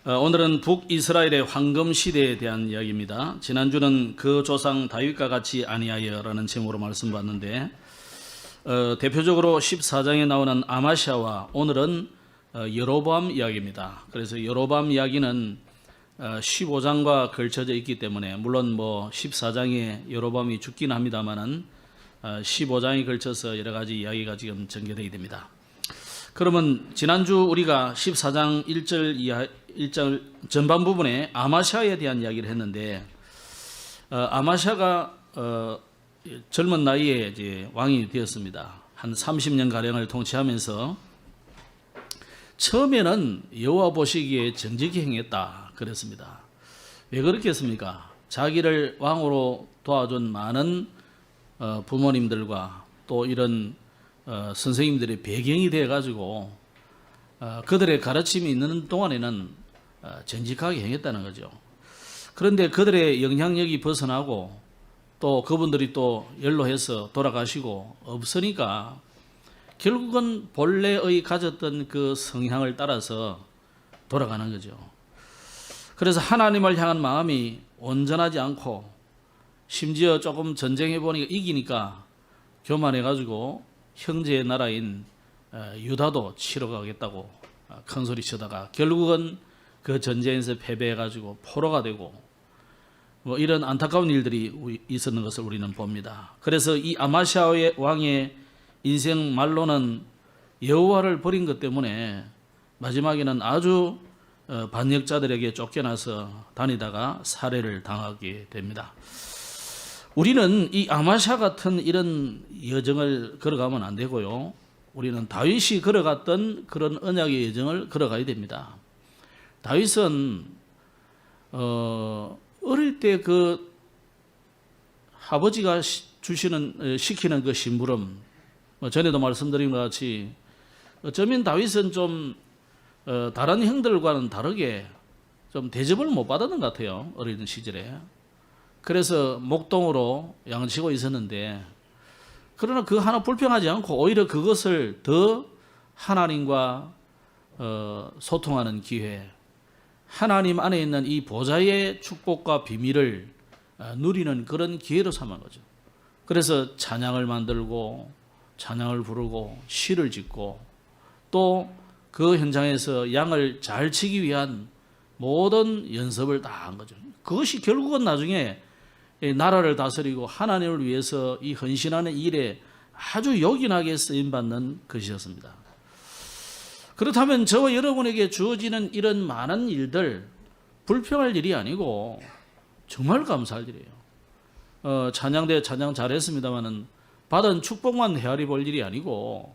오늘은 북이스라엘의 황금 시대에 대한 이야기입니다. 지난주는 그 조상 다윗과 같이 아니하여라는 제목으로 말씀 받는데 대표적으로 14장에 나오는 아마시아와 오늘은 여로보암 이야기입니다. 그래서 여로보암 이야기는 15장과 걸쳐져 있기 때문에 물론 14장에 여로보암이 죽긴 합니다만은 15장에 걸쳐서 여러 가지 이야기가 지금 전개되게 됩니다. 그러면 지난주 우리가 14장 1절 전반 부분에 아마시아에 대한 이야기를 했는데 아마시아가 젊은 나이에 이제 왕이 되었습니다. 한 30년 가량을 통치하면서 처음에는 여호와 보시기에 정직히 행했다 그랬습니다. 왜 그렇게 했습니까? 자기를 왕으로 도와준 많은 부모님들과 또 이런 선생님들의 배경이 되어가지고 그들의 가르침이 있는 동안에는 정직하게 행했다는 거죠. 그런데 그들의 영향력이 벗어나고 또 그분들이 또 연로해서 돌아가시고 없으니까 결국은 본래의 가졌던 그 성향을 따라서 돌아가는 거죠. 그래서 하나님을 향한 마음이 온전하지 않고 심지어 조금 전쟁해 보니까 이기니까 교만해가지고 형제의 나라인 유다도 치러 가겠다고 큰 소리 치다가 결국은 그 전쟁에서 패배해가지고 포로가 되고 이런 안타까운 일들이 있었는 것을 우리는 봅니다. 그래서 이 아마시아 왕의 인생 말로는 여호와를 버린 것 때문에 마지막에는 아주 반역자들에게 쫓겨나서 다니다가 살해를 당하게 됩니다. 우리는 이 아마시아 같은 이런 여정을 걸어가면 안 되고요. 우리는 다윗이 걸어갔던 그런 언약의 여정을 걸어가야 됩니다. 다윗은 어릴 때 그 아버지가 시키는 그 심부름, 전에도 말씀드린 것 같이 어쩌면 다윗은 좀 다른 형들과는 다르게 좀 대접을 못 받았던 것 같아요. 어린 시절에. 그래서 목동으로 양치고 있었는데 그러나 그 하나 불평하지 않고 오히려 그것을 더 하나님과 소통하는 기회, 하나님 안에 있는 이 보좌의 축복과 비밀을 누리는 그런 기회로 삼은 거죠. 그래서 찬양을 만들고 찬양을 부르고 시를 짓고 또 그 현장에서 양을 잘 치기 위한 모든 연습을 다 한 거죠. 그것이 결국은 나중에 나라를 다스리고 하나님을 위해서 이 헌신하는 일에 아주 요긴하게 쓰임받는 것이었습니다. 그렇다면 저와 여러분에게 주어지는 이런 많은 일들 불평할 일이 아니고 정말 감사할 일이에요. 찬양대 찬양 잘했습니다마는 받은 축복만 헤아리 볼 일이 아니고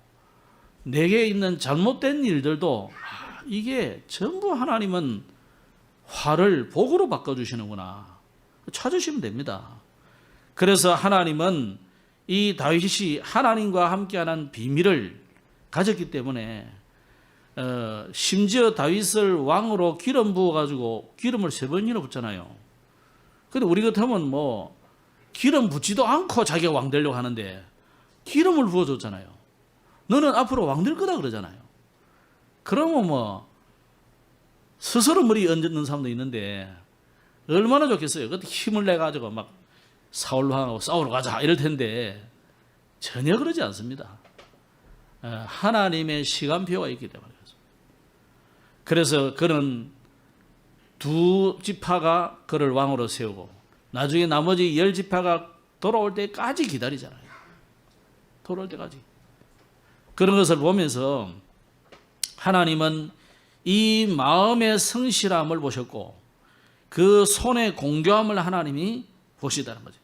내게 있는 잘못된 일들도 이게 전부 하나님은 화를 복으로 바꿔주시는구나 찾으시면 됩니다. 그래서 하나님은 이 다윗이 하나님과 함께하는 비밀을 가졌기 때문에 심지어 다윗을 왕으로 기름 부어가지고 기름을 3번이나 붓잖아요. 근데 우리 같으면 기름 붓지도 않고 자기가 왕 되려고 하는데 기름을 부어줬잖아요. 너는 앞으로 왕 될 거다 그러잖아요. 그러면 스스로 머리 얹는 사람도 있는데 얼마나 좋겠어요. 그때 힘을 내가지고 막 사울왕하고 싸우러 가자 이럴 텐데 전혀 그러지 않습니다. 하나님의 시간표가 있기 때문에 그래서 그는 2지파가 그를 왕으로 세우고 나중에 나머지 10지파가 돌아올 때까지 기다리잖아요. 돌아올 때까지. 그런 것을 보면서 하나님은 이 마음의 성실함을 보셨고 그 손의 공교함을 하나님이 보시다는 거죠.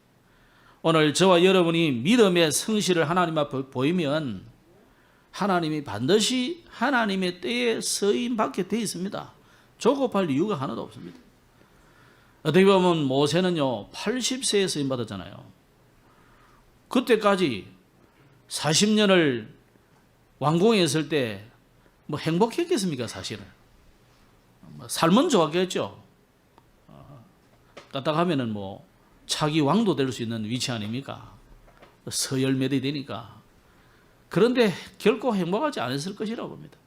오늘 저와 여러분이 믿음의 성실을 하나님 앞에 보이면 하나님이 반드시 하나님의 때에 서임받게 되어 있습니다. 조급할 이유가 하나도 없습니다. 어떻게 보면 모세는요 80세에 서임받았잖아요. 그때까지 40년을 왕궁에 있을 때 행복했겠습니까? 사실은 삶은 좋았겠죠. 까딱하면은 차기 왕도 될 수 있는 위치 아닙니까? 서열매들이 되니까. 그런데 결코 행복하지 않았을 것이라고 봅니다.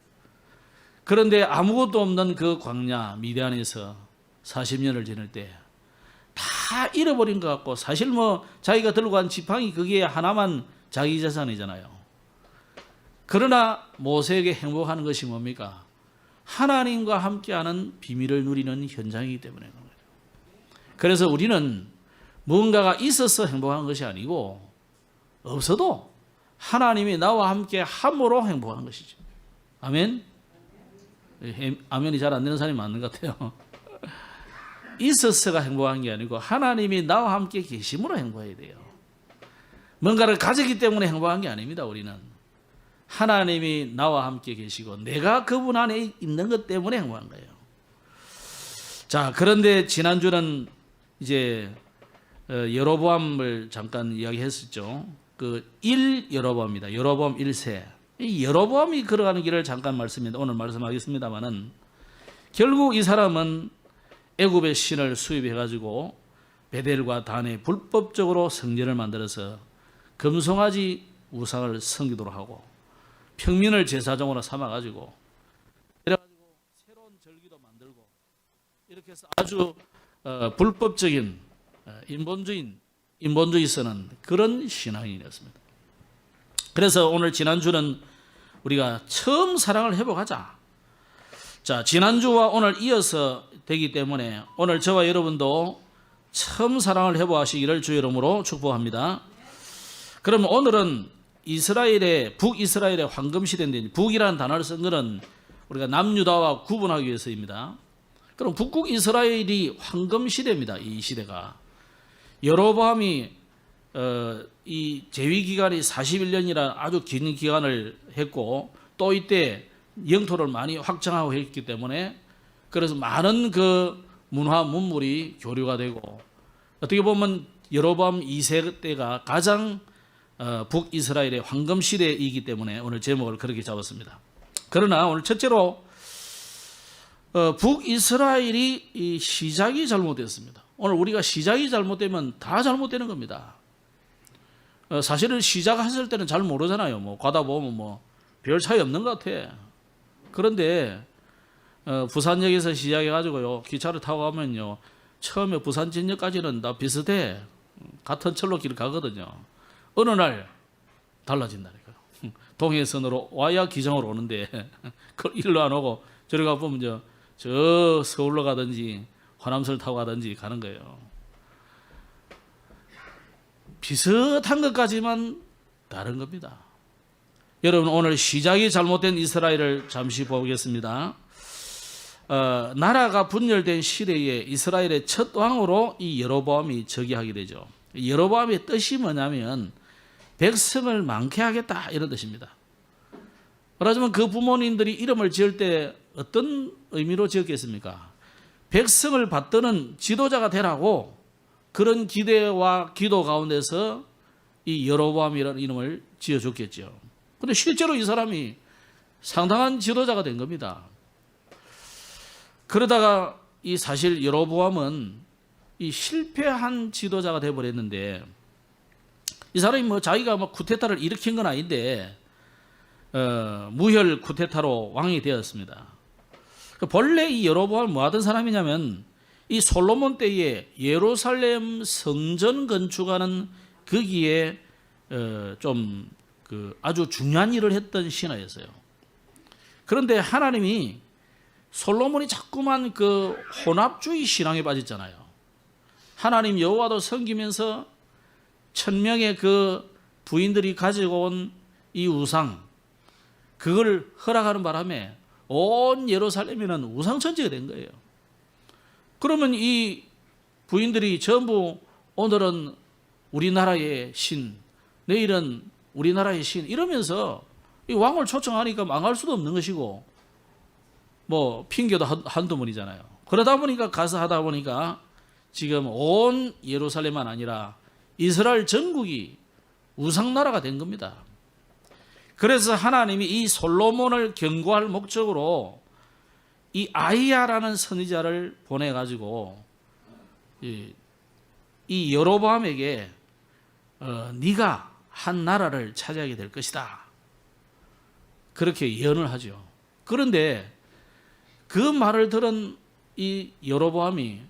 그런데 아무것도 없는 그 광야 미디안에서 40년을 지낼 때 다 잃어버린 것 같고, 사실 뭐 자기가 들고 간 지팡이 그게 하나만 자기 재산이잖아요. 그러나 모세에게 행복하는 것이 뭡니까? 하나님과 함께하는 비밀을 누리는 현장이기 때문에 그런 거죠. 그래서 우리는 뭔가가 있어서 행복한 것이 아니고, 없어도 하나님이 나와 함께 함으로 행복한 것이죠. 아멘? 아멘이 잘 안 되는 사람이 맞는 것 같아요. 있어서가 행복한 게 아니고 하나님이 나와 함께 계심으로 행복해야 돼요. 뭔가를 가졌기 때문에 행복한 게 아닙니다. 우리는 하나님이 나와 함께 계시고 내가 그분 안에 있는 것 때문에 행복한 거예요. 자, 그런데 지난주는 이제 여로보암을 잠깐 이야기했었죠. 그 1여로보암입니다. 여로보암 1세. 이 여로보암이 걸어가는 길을 잠깐 오늘 말씀하겠습니다만은, 결국 이 사람은 애굽의 신을 수입해가지고 베델과 단에 불법적으로 성전을 만들어서 금송아지 우상을 섬기도록 하고, 평민을 제사장으로 삼아가지고 새로운 절기도 만들고, 이렇게 해서 아주 불법적인 인본주의 쓰는 그런 신앙인이었습니다. 그래서 오늘 지난주는 우리가 처음 사랑을 회복하자. 자, 지난주와 오늘 이어서 되기 때문에 오늘 저와 여러분도 처음 사랑을 회복하시기를 주의 이름으로 축복합니다. 그러면 오늘은 북이스라엘의 황금시대인데, 북이라는 단어를 쓴 것은 우리가 남유다와 구분하기 위해서입니다. 그럼 북국 이스라엘이 황금시대입니다. 이 시대가. 여로보암이 이 재위 기간이 41년이라 아주 긴 기간을 했고, 또 이때 영토를 많이 확장하고 했기 때문에, 그래서 많은 그 문화 문물이 교류가 되고, 어떻게 보면 여로보암 2세 때가 가장 북이스라엘의 황금시대이기 때문에 오늘 제목을 그렇게 잡았습니다. 그러나 오늘 첫째로 북이스라엘이 이 시작이 잘못됐습니다. 오늘 우리가 시작이 잘못되면 다 잘못되는 겁니다. 사실은 시작했을 때는 잘 모르잖아요. 뭐 가다 보면 뭐 별 차이 없는 것 같아. 그런데 부산역에서 시작해가지고요, 기차를 타고 가면요, 처음에 부산 진역까지는 다 비슷해. 같은 철로길 가거든요. 어느 날 달라진다니까요. 동해선으로 와야 기장으로 오는데 그 일로 안 오고 저리 가 보면 저 서울로 가든지 화남선을 타고 가든지 가는 거예요. 비슷한 것까지만 다른 겁니다. 여러분, 오늘 시작이 잘못된 이스라엘을 잠시 보겠습니다. 나라가 분열된 시대에 이스라엘의 첫 왕으로 이 여로보암이 즉위하게 되죠. 여로보암의 뜻이 뭐냐면 백성을 많게 하겠다, 이런 뜻입니다. 말하자면 그 부모님들이 이름을 지을 때 어떤 의미로 지었겠습니까? 백성을 받드는 지도자가 되라고, 그런 기대와 기도 가운데서 이 여로보암이라는 이름을 지어줬겠죠. 그런데 실제로 이 사람이 상당한 지도자가 된 겁니다. 그러다가 이 사실 여로보암은 이 실패한 지도자가 되어버렸는데, 이 사람이 뭐 자기가 뭐 쿠데타를 일으킨 건 아닌데 무혈 쿠데타로 왕이 되었습니다. 본래 이 여로보암은 뭐 하던 사람이냐면, 이 솔로몬 때에 예루살렘 성전 건축하는 거기에 좀 그 아주 중요한 일을 했던 신하였어요. 그런데 하나님이 솔로몬이 자꾸만 그 혼합주의 신앙에 빠졌잖아요. 하나님 여호와도 섬기면서 1000명의 그 부인들이 가지고 온 이 우상, 그걸 허락하는 바람에 온 예루살렘에는 우상천지가 된 거예요. 그러면 이 부인들이 전부 오늘은 우리나라의 신, 내일은 우리나라의 신, 이러면서 이 왕을 초청하니까 망할 수도 없는 것이고, 뭐 핑계도 한두 번이잖아요. 그러다 보니까 가서 하다 보니까 지금 온 예루살렘만 아니라 이스라엘 전국이 우상나라가 된 겁니다. 그래서 하나님이 이 솔로몬을 경고할 목적으로 이 아히야라는 선지자를 보내가지고 이 여로보암에게 네가 한 나라를 차지하게 될 것이다, 그렇게 예언을 하죠. 그런데 그 말을 들은 이 여로보암이,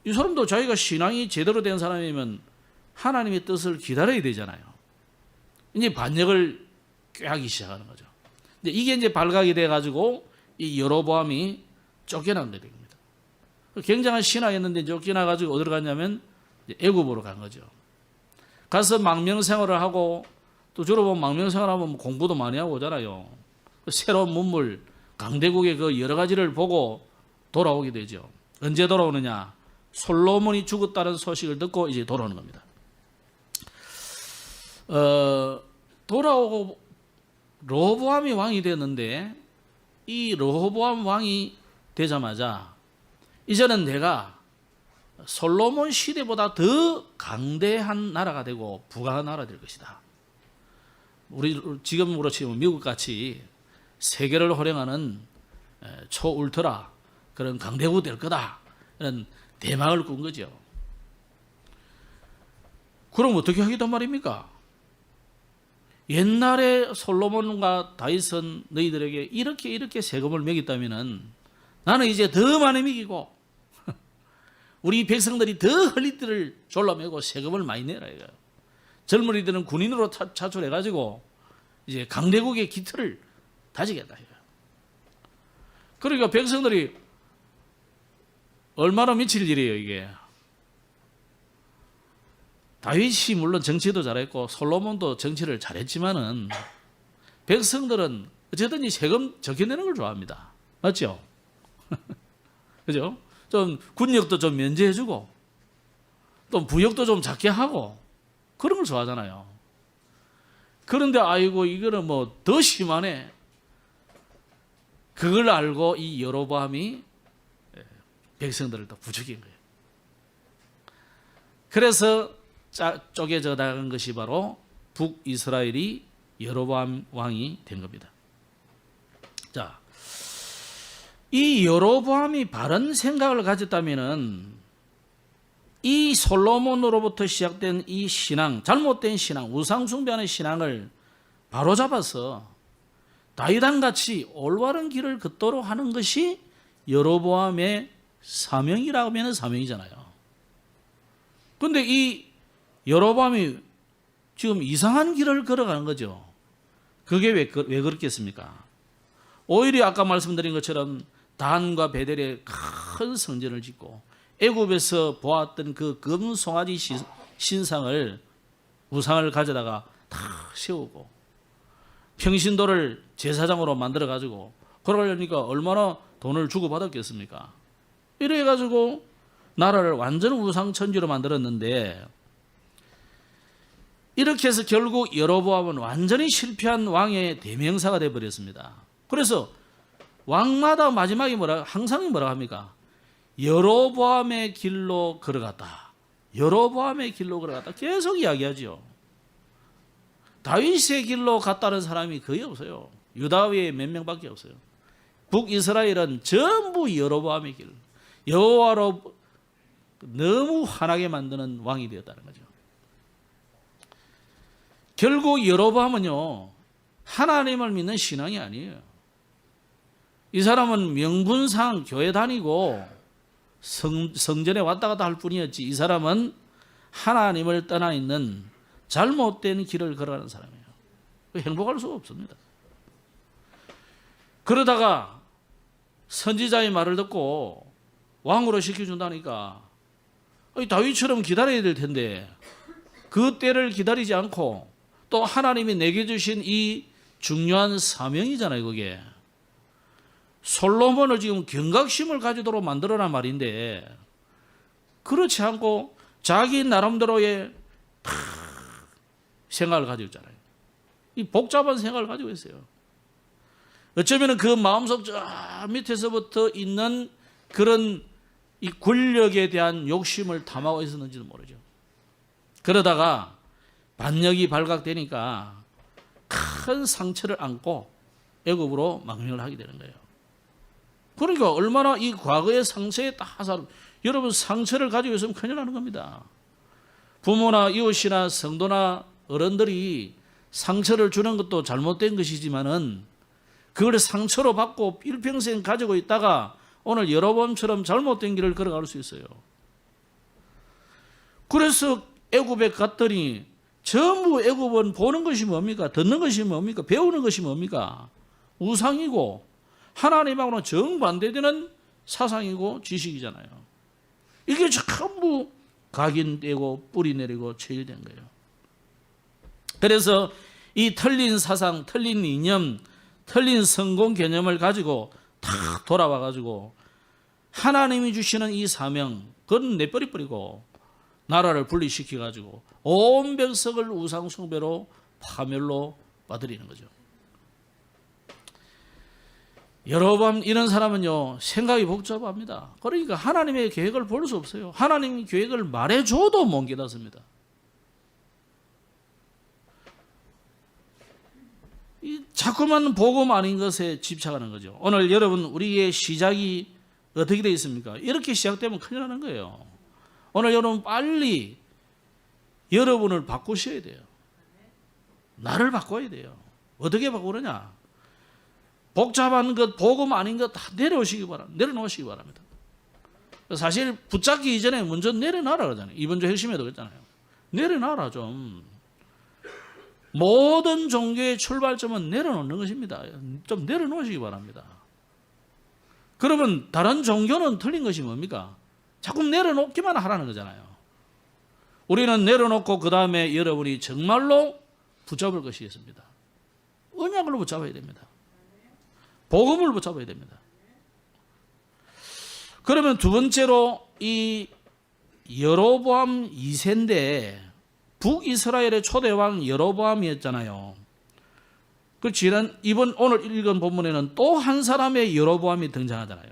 이 사람도 자기가 신앙이 제대로 된 사람이면 하나님의 뜻을 기다려야 되잖아요. 이제 반역을 꾀하기 시작하는 거죠. 근데 이게 이제 발각이 돼가지고 이 여로보암이 쫓겨나게 됩니다. 굉장한 신하였는데 쫓겨나가지고 어디로 갔냐면 애굽으로 간 거죠. 가서 망명생활을 하고, 또 주로 보면 망명생활하면 공부도 많이 하고 오잖아요. 새로운 문물, 강대국의 그 여러 가지를 보고 돌아오게 되죠. 언제 돌아오느냐? 솔로몬이 죽었다는 소식을 듣고 이제 돌아오는 겁니다. 돌아오고 르호보암이 왕이 됐는데, 이 르호보암 왕이 되자마자 이제는 내가 솔로몬 시대보다 더 강대한 나라가 되고 부강한 나라가 될 것이다. 우리 지금으로 치면 미국같이 세계를 호령하는 초울트라 그런 강대국 될 거다. 이런 대망을 꾼 거죠. 그럼 어떻게 하겠단 말입니까? 옛날에 솔로몬과 다윗은 너희들에게 이렇게 세금을 매겼다면은 나는 이제 더 많이 매기고 우리 백성들이 더 헐리들을 졸라매고 세금을 많이 내라 이거예요. 젊은이들은 군인으로 차출해가지고 이제 강대국의 기틀을 다지겠다 이거예요. 그러니까 백성들이 얼마나 미칠 일이에요 이게. 다윗이 물론 정치도 잘했고 솔로몬도 정치를 잘했지만은 백성들은 어쨌든 이 세금 적혀내는 걸 좋아합니다. 맞죠? 그죠? 좀 군역도 좀 면제해주고 또 부역도 좀 작게 하고 그런 걸 좋아하잖아요. 그런데 아이고 이거는 뭐 더 심하네. 그걸 알고 이 여로보암이 백성들을 또 부추긴 거예요. 그래서 쪼개져 나간 것이 바로 북이스라엘이 여로보암 왕이 된 겁니다. 자, 이 여로보암이 바른 생각을 가졌다면은 이 솔로몬으로부터 시작된 이 신앙, 잘못된 신앙, 우상숭배하는 신앙을 바로잡아서 다윗왕같이 올바른 길을 걷도록 하는 것이 여로보암의 사명이라고 하면 사명이잖아요. 그런데 이 여로보암이 지금 이상한 길을 걸어가는 거죠. 그게 왜 그렇겠습니까? 오히려 아까 말씀드린 것처럼 단과 베델에 큰 성전을 짓고 애굽에서 보았던 그 금송아지 신상을 우상을 가져다가 다 세우고 평신도를 제사장으로 만들어 가지고 그러려니까 얼마나 돈을 주고 받았겠습니까? 이래 가지고 나라를 완전 우상천지로 만들었는데 이렇게 해서 결국 여로보암은 완전히 실패한 왕의 대명사가 되어 버렸습니다. 그래서 왕마다 마지막에 항상 뭐라 합니까? 여로보암의 길로 걸어갔다. 여로보암의 길로 걸어갔다. 계속 이야기하죠. 다윗의 길로 갔다는 사람이 거의 없어요. 유다 외에 몇 명밖에 없어요. 북이스라엘은 전부 여로보암의 길. 여호와로 너무 화나게 만드는 왕이 되었다는 거죠. 결국 여로보암은요, 하나님을 믿는 신앙이 아니에요. 이 사람은 명분상 교회 다니고 성전에 왔다 갔다 할 뿐이었지, 이 사람은 하나님을 떠나 있는 잘못된 길을 걸어가는 사람이에요. 행복할 수가 없습니다. 그러다가 선지자의 말을 듣고 왕으로 시켜준다니까 다윗처럼 기다려야 될 텐데 그 때를 기다리지 않고 또 하나님이 내게 주신 이 중요한 사명이잖아요. 그게 솔로몬을 지금 경각심을 가지도록 만들어란 말인데 그렇지 않고 자기 나름대로의 생각을 가지고 있잖아요. 이 복잡한 생각을 가지고 있어요. 어쩌면 그 마음속 저 밑에서부터 있는 그런 이 권력에 대한 욕심을 담아고 있었는지도 모르죠. 그러다가 반역이 발각되니까 큰 상처를 안고 애굽으로 망명을 하게 되는 거예요. 그러니까 얼마나 이 과거의 상처에 따서 여러분 상처를 가지고 있으면 큰일 나는 겁니다. 부모나 이웃이나 성도나 어른들이 상처를 주는 것도 잘못된 것이지만은 그걸 상처로 받고 일평생 가지고 있다가 오늘 여로보암처럼 잘못된 길을 걸어갈 수 있어요. 그래서 애굽에 갔더니 전부 애굽은 보는 것이 뭡니까? 듣는 것이 뭡니까? 배우는 것이 뭡니까? 우상이고 하나님하고는 정반대되는 사상이고 지식이잖아요. 이게 전부 각인되고 뿌리 내리고 체일된 거예요. 그래서 이 틀린 사상, 틀린 이념, 틀린 성공 개념을 가지고 탁 돌아와 가지고 하나님이 주시는 이 사명 그건 내버려버리고 나라를 분리시켜 가지고 온 백성을 우상 숭배로 파멸로 빠뜨리는 거죠. 여로보암 이런 사람은요 생각이 복잡합니다. 그러니까 하나님의 계획을 볼 수 없어요. 하나님의 계획을 말해줘도 못 깨닫습니다. 자꾸만 복음 아닌 것에 집착하는 거죠. 오늘 여러분 우리의 시작이 어떻게 되어 있습니까? 이렇게 시작되면 큰일 나는 거예요. 오늘 여러분 빨리 여러분을 바꾸셔야 돼요. 나를 바꿔야 돼요. 어떻게 바꾸느냐? 복잡한 것, 복음 아닌 것 다 내려놓으시기 바랍니다. 사실 붙잡기 이전에 먼저 내려놔라 그러잖아요. 이번 주 핵심에도 그랬잖아요. 내려놔라 좀. 모든 종교의 출발점은 내려놓는 것입니다. 좀 내려놓으시기 바랍니다. 그러면 다른 종교는 틀린 것이 뭡니까? 자꾸 내려놓기만 하라는 거잖아요. 우리는 내려놓고 그 다음에 여러분이 정말로 붙잡을 것이 있습니다. 언약을 붙잡아야 됩니다. 복음을 붙잡아야 됩니다. 그러면 두 번째로 이 여로보암 2세인데 북이스라엘의 초대왕 여로보암이었잖아요. 그 이번 오늘 읽은 본문에는 또 한 사람의 여로보암이 등장하잖아요.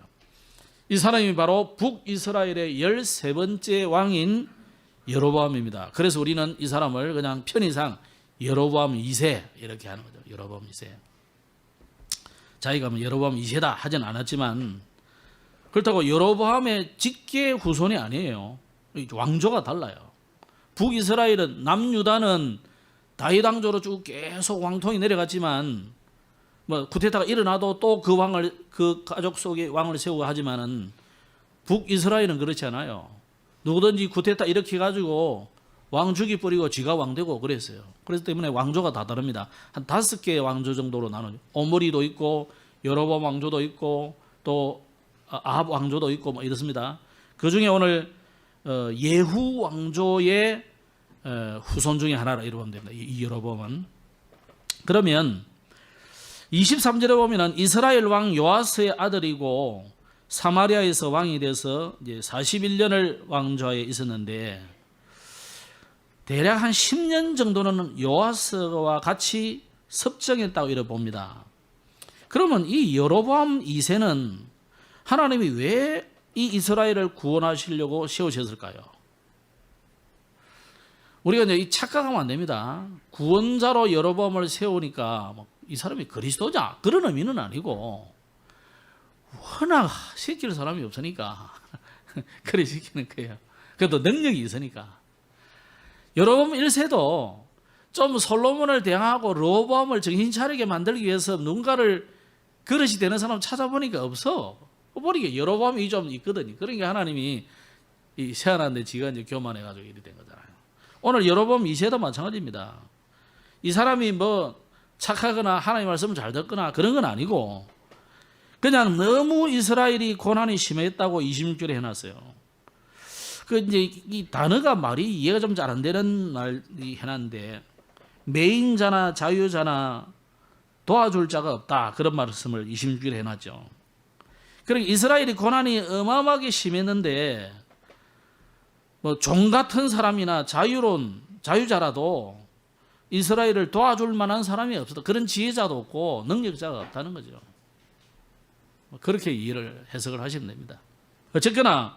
이 사람이 바로 북이스라엘의 13번째 왕인 여로보암입니다. 그래서 우리는 이 사람을 그냥 편의상 여로보암 2세 이렇게 하는 거죠. 여로보암 2세. 자기가 뭐 여로보암 2세다 하진 않았지만 그렇다고 여로보암의 직계 후손이 아니에요. 왕조가 달라요. 북이스라엘은 남유다는 다윗 왕조로 쭉 계속 왕통이 내려갔지만 뭐 쿠데타가 일어나도 또 그 왕을 그 가족 속에 왕을 세우고 하지만은 북이스라엘은 그렇지 않아요. 누구든지 쿠데타 일으켜 가지고 왕 죽이버리고 지가 왕 되고 그랬어요. 그래서 때문에 왕조가 다 다릅니다. 한 5개의 왕조 정도로 나눠요. 오므리도 있고 여로보암 왕조도 있고 또 아합 왕조도 있고 뭐 이렇습니다. 그 중에 오늘 예후 왕조의 후손 중에 하나라 이러면 됩니다. 이 여로보암은. 그러면 23절에 보면은 이스라엘 왕 요아스의 아들이고 사마리아에서 왕이 돼서 이제 41년을 왕좌에 있었는데 대략 한 10년 정도는 요아스와 같이 섭정했다고 이렇게 봅니다. 그러면 이 여로보암 2세는 하나님이 왜 이 이스라엘을 구원하시려고 세우셨을까요? 우리가 이제 착각하면 안 됩니다. 구원자로 여로보암을 세우니까 이 사람이 그리스도자 그런 의미는 아니고 워낙 시킬 사람이 없으니까 그래 시키는 거예요. 그래도 능력이 있으니까. 여로보암 1세도 좀 솔로몬을 대항하고 르호보암을 정신 차리게 만들기 위해서 누군가를 그릇이 되는 사람 찾아보니까 없어. 보니까 여로보암이 좀 있거든요. 그러니까 하나님이 이 세안한데 지가 이제 교만해가지고 이렇게 된 거잖아요. 오늘 여로보암 2세도 마찬가지입니다. 이 사람이 뭐 착하거나 하나님 말씀을 잘 듣거나 그런 건 아니고 그냥 너무 이스라엘이 고난이 심했다고 26절에 해놨어요. 그 이제 이 단어가 말이 이해가 좀 잘 안 되는 말이 해놨는데 매인자나 자유자나 도와줄 자가 없다 그런 말씀을 26절에 해놨죠. 그러니까 이스라엘이 고난이 어마어마하게 심했는데 뭐 종 같은 사람이나 자유자라도 이스라엘을 도와줄 만한 사람이 없었다. 그런 지혜자도 없고 능력자가 없다는 거죠. 그렇게 이해를 해석을 하시면 됩니다. 어쨌거나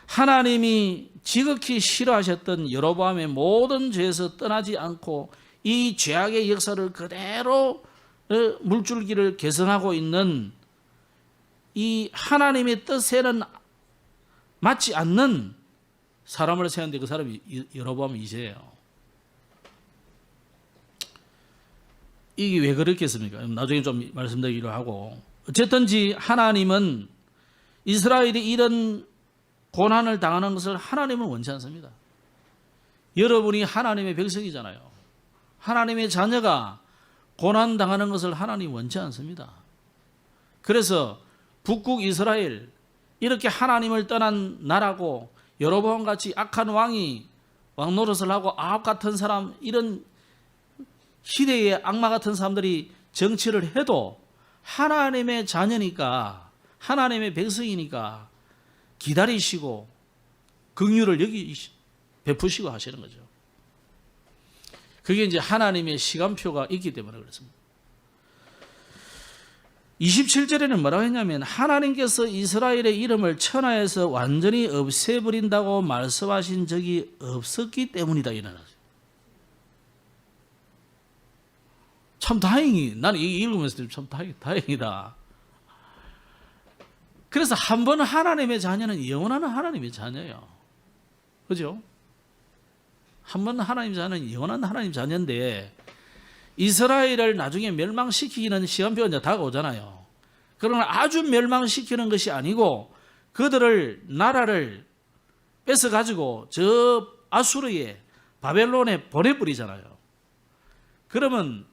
하나님이 지극히 싫어하셨던 여로보암의 모든 죄에서 떠나지 않고 이 죄악의 역사를 그대로 물줄기를 개선하고 있는 이 하나님의 뜻에는 맞지 않는 사람을 세웠는데 그 사람이 여로보암 2세예요. 이게 왜 그렇겠습니까? 나중에 좀 말씀드리기로 하고, 어쨌든지 하나님은 이스라엘이 이런 고난을 당하는 것을 하나님은 원치 않습니다. 여러분이 하나님의 백성이잖아요. 하나님의 자녀가 고난 당하는 것을 하나님 원치 않습니다. 그래서 북국 이스라엘, 이렇게 하나님을 떠난 나라고 여로보암 같이 악한 왕이 왕 노릇을 하고 아합 같은 사람, 이런 시대의 악마 같은 사람들이 정치를 해도 하나님의 자녀니까, 하나님의 백성이니까 기다리시고 긍휼을 여기 베푸시고 하시는 거죠. 그게 이제 하나님의 시간표가 있기 때문에 그렇습니다. 27절에는 뭐라고 했냐면, 하나님께서 이스라엘의 이름을 천하에서 완전히 없애버린다고 말씀하신 적이 없었기 때문이다, 이런 거죠. 참 다행히, 나는 이 읽으면서 참 다행이다. 그래서 한 번 하나님의 자녀는 영원한 하나님의 자녀예요. 그죠? 한 번 하나님의 자녀는 영원한 하나님의 자녀인데, 이스라엘을 나중에 멸망시키는 시간표가 이제 다가오잖아요. 그러나 아주 멸망시키는 것이 아니고 그들을, 나라를 뺏어가지고 저 아수르에, 바벨론에 보내버리잖아요. 그러면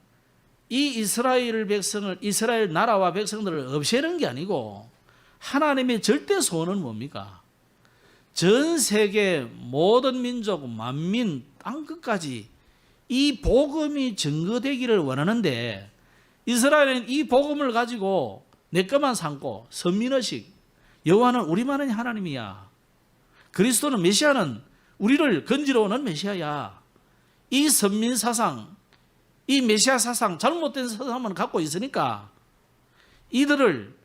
이 이스라엘 백성을, 이스라엘 나라와 백성들을 없애는 게 아니고 하나님의 절대 소원은 뭡니까? 전 세계 모든 민족, 만민, 땅끝까지 이 복음이 증거되기를 원하는데, 이스라엘은 이 복음을 가지고 내 것만 삼고 선민의식, 여호와는 우리만의 하나님이야, 그리스도는, 메시아는 우리를 건지러 오는 메시아야, 이 선민 사상, 이 메시아 사상, 잘못된 사상만 갖고 있으니까 이들을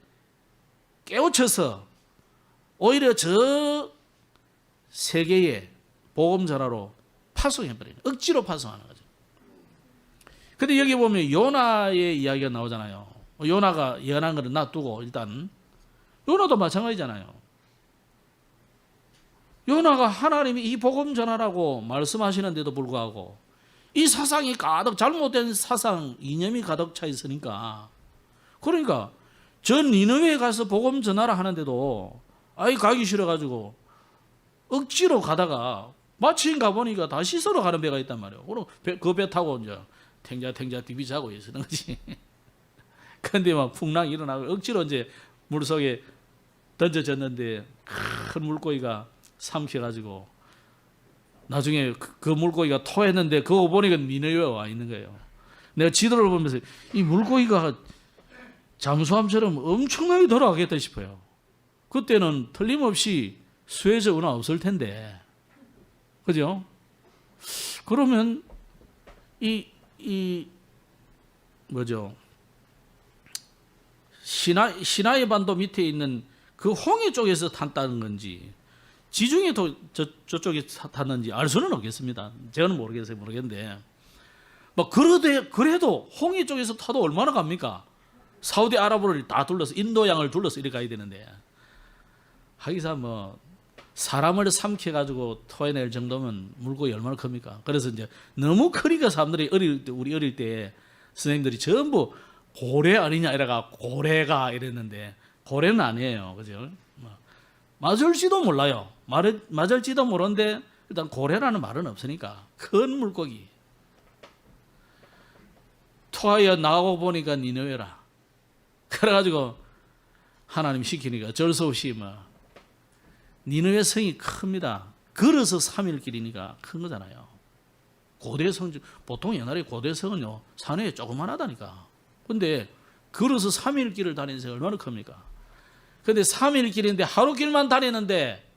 깨우쳐서 오히려 저 세계의 복음 전하로 파송해버리는, 억지로 파송하는 거죠. 근데 여기 보면 요나의 이야기가 나오잖아요. 요나가 예언한 것을 놔두고, 일단 요나도 마찬가지잖아요. 요나가 하나님이 이 복음 전하라고 말씀하시는데도 불구하고 이 사상이 가득, 잘못된 사상, 이념이 가득 차 있으니까, 그러니까 저 니느웨에 가서 복음 전하라 하는데도 아이 가기 싫어가지고 억지로 가다가 마침 가보니까 다 씻으러 가는 배가 있단 말이에요. 그럼 그 배 타고 이제 탱자 디비 자고 있는 거지. 근데 막 풍랑이 일어나고 억지로 이제 물속에 던져졌는데 큰 물고기가 삼켜가지고 나중에 그 물고기가 토했는데 그거 보니까 니느웨에 와 있는 거예요. 내가 지도를 보면서 이 물고기가 잠수함처럼 엄청나게 돌아가겠다 싶어요. 그때는 틀림없이 수에즈 운하 없을 텐데, 그죠? 그러면 뭐죠? 시나이 반도 밑에 있는 그 홍해 쪽에서 탔다는 건지, 지중해 저쪽에 탔는지 알 수는 없겠습니다. 저는 모르겠는데, 뭐 그래도 홍해 쪽에서 타도 얼마나 갑니까? 사우디아라비아를 다 둘러서, 인도양을 둘러서 이렇게 가야 되는데, 하기사 뭐 사람을 삼켜가지고 토해낼 정도면 물고기 얼마나 큽니까? 그래서 이제 너무 크니까 사람들이 우리 어릴 때 선생님들이 전부 고래 아니냐 이래가 고래가 이랬는데, 고래는 아니에요. 그죠? 맞을지도 몰라요. 맞을지도 모르는데 일단 고래라는 말은 없으니까 큰 물고기. 토하여 나가고 보니까 니느웨라. 그래가지고 하나님 시키니까 어쩔 수 없이 니느웨 성이 큽니다. 걸어서 3일 길이니까 큰 거잖아요. 고대성, 보통 옛날에 고대성은요 산에 조그만하다니까. 근데 걸어서 3일 길을 다니는 새 얼마나 큽니까? 근데 3일 길인데 하루 길만 다니는데